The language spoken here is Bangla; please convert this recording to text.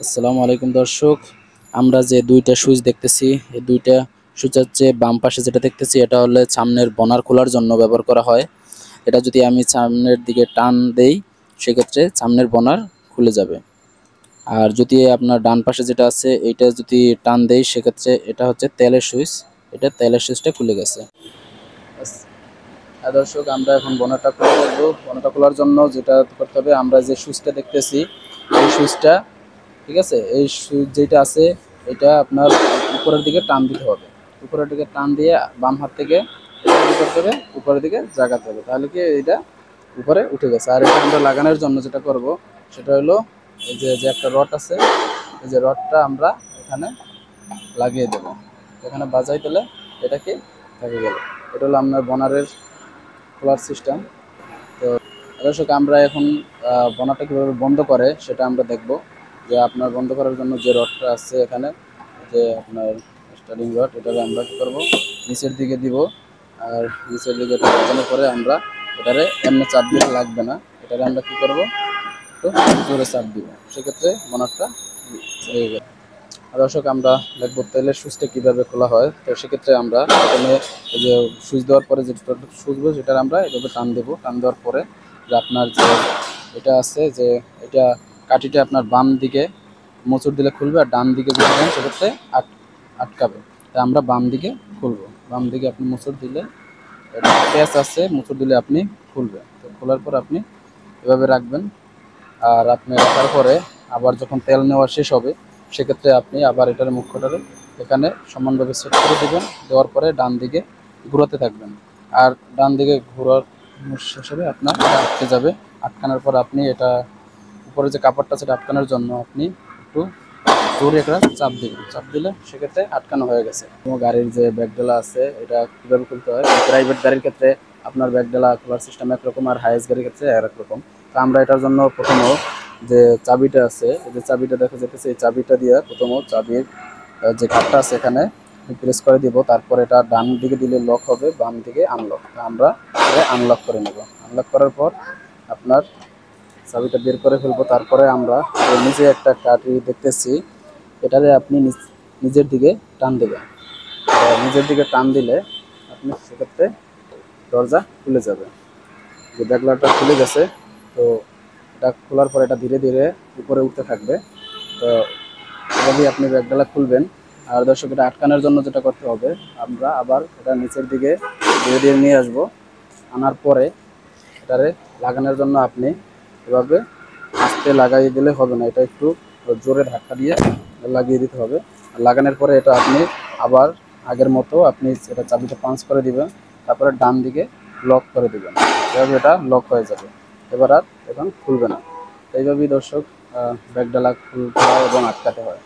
আসসালামু আলাইকুম দর্শক, আমরা যে দুইটা সুইচ দেখতেছি, এই দুইটা সুইচ হচ্ছে বাম পাশে যেটা দেখতেছি এটা হলে সামনের বনার খোলার জন্য ব্যবহার করা হয়। এটা যদি আমি সামনের দিকে টান দেই সেক্ষেত্রে সামনের বনার খুলে যাবে। আর যদি আপনার ডান পাশে যেটা আছে এইটা যদি টান দেই সেক্ষেত্রে এটা হচ্ছে তেলের সুইচ, এটা তেলের সুইচটা খুলে গেছে। হ্যাঁ দর্শক, আমরা এখন বনারটা খুলে দেখবো। বনারটা খোলার জন্য যেটা করতে হবে, আমরা যে সুইচটা দেখতেছি এই সুইচটা, ঠিক আছে, এই সুইচ যেটা আছে এটা আপনার উপরের দিকে টান দিতে হবে। উপরের দিকে টান দিয়ে বাম হাত থেকে এটা কি করতে হবে, উপরের দিকে জাগাতে হবে, তাহলে কি এটা উপরে উঠে গেছে। আর এটা আমরা লাগানোর জন্য যেটা করব সেটা হলো এই যে যে একটা রড আছে, এই যে রডটা আমরা এখানে লাগিয়ে দেবো। এখানে বাজাই দিলে এটা কি থেকে গেল। এটা হলো আপনার বনারের খোলার সিস্টেম। তো দর্শক, আমরা এখন বনারটা কীভাবে বন্ধ করে সেটা আমরা দেখব। যে আপনার বন্ধ করার জন্য যে রডটা আছে এখানে, যে আপনার স্টার্টিং রড, এটাকে আমরা কী করবো, নিচের দিকে দিব। আর নিচের দিকে বাজানোর পরে আমরা এটারে এমনি চাপ দিতে লাগবে না, এটারে আমরা কী করবো, একটু জোরে চাপ দিব, সেক্ষেত্রে বনারটা হয়ে যাবে। আর দর্শক, আমরা দেখবো তেলের সুইচটা কীভাবে খোলা হয়। তো সেক্ষেত্রে আমরা প্রথমে এই যে সুইচ দেওয়ার পরে যে সুইচবো সেটা আমরা এভাবে টান দেবো। টান দেওয়ার পরে যে আপনার যে এটা আছে, যে এটা কাঠিটা আপনার বাম দিকে মোচড় দিলে খুলবে, আর ডান দিকে যদি দেন সেক্ষেত্রে আটকাবে। তাই আমরা বাম দিকে খুলবো। বাম দিকে আপনি মোচড় দিলে এটা প্যাচ আছে, মোচড় দিলে আপনি খুলবে। তো খোলার পর আপনি এভাবে রাখবেন। আর আপনি রাখার পরে আবার যখন তেল নেওয়া শেষ হবে সেক্ষেত্রে আপনি আবার এটার মুখ্যটারে এখানে সমানভাবে সেট করে দেবেন। দেওয়ার পরে ডান দিকে ঘুরাতে থাকবেন। আর ডান দিকে ঘোরার শেষ হবে আপনার আটকে যাবে। আটকানোর পর আপনি এটা উপরে যে কাপড়টা সেটা আটকানোর জন্য আপনি একটু জোরে একটা চাপ দিবেন। চাপ দিলে সেক্ষেত্রে আটকানো হয়ে গেছে। কোনো গাড়ির যে ব্যাগডালা আছে এটা কীভাবে খুলতে হয়, প্রাইভেট গাড়ির ক্ষেত্রে আপনার ব্যাগডালা খোলার সিস্টেম একরকম, আর হাইয়েস্ট গাড়ির ক্ষেত্রে আরেক রকম। তো আমরা এটার জন্য প্রথমে যে চাবিটা আছে, এই যে চাবিটা দেখা যেতেছে, এই চাবিটা দিয়ে প্রথমে চাবির যে ঘাটটা আছে এখানে প্রেস করে দিব। তারপর এটা ডান দিকে দিলে লক হবে, বাম দিকে আনলক। আমরা আনলক করে নেব। আনলক করার পর আপনার চাবিটা বের করে ফেলবো। তারপরে আমরা নিচে একটা কাঠি দেখতেছি, এটারে আপনি নিজের দিকে টান দেবেন। নিজের দিকে টান দিলে আপনি সেক্ষেত্রে দরজা খুলে যাবে। যে ব্যাগলারটা খুলে গেছে। তো এটা খোলার পর এটা ধীরে ধীরে উপরে উঠতে থাকবে। তো এভাবেই আপনি ব্যাগডালা খুলবেন। আর দর্শক, এটা আটকানোর জন্য যেটা করতে হবে, আমরা আবার এটা নিচের দিকে ধীরে ধীরে নিয়ে আসবো। আনার পরে এটারে লাগানোর জন্য আপনি এভাবে আস্তে লাগাই দিলে হবে না, এটা একটু জোরে ধাক্কা দিয়ে লাগিয়ে দিতে হবে। লাগানোর পরে এটা আপনি আবার আগের মতো আপনি এটা চাবিটা পাঞ্চ করে দিবেন। তারপরে ডান দিকে লক করে দিবেন। এভাবে এটা লক হয়ে যাবে। এবার আর এখন খুলবে না। এইভাবেই দর্শক ব্যাগডালা খোলা এবং আটকাতে হয়।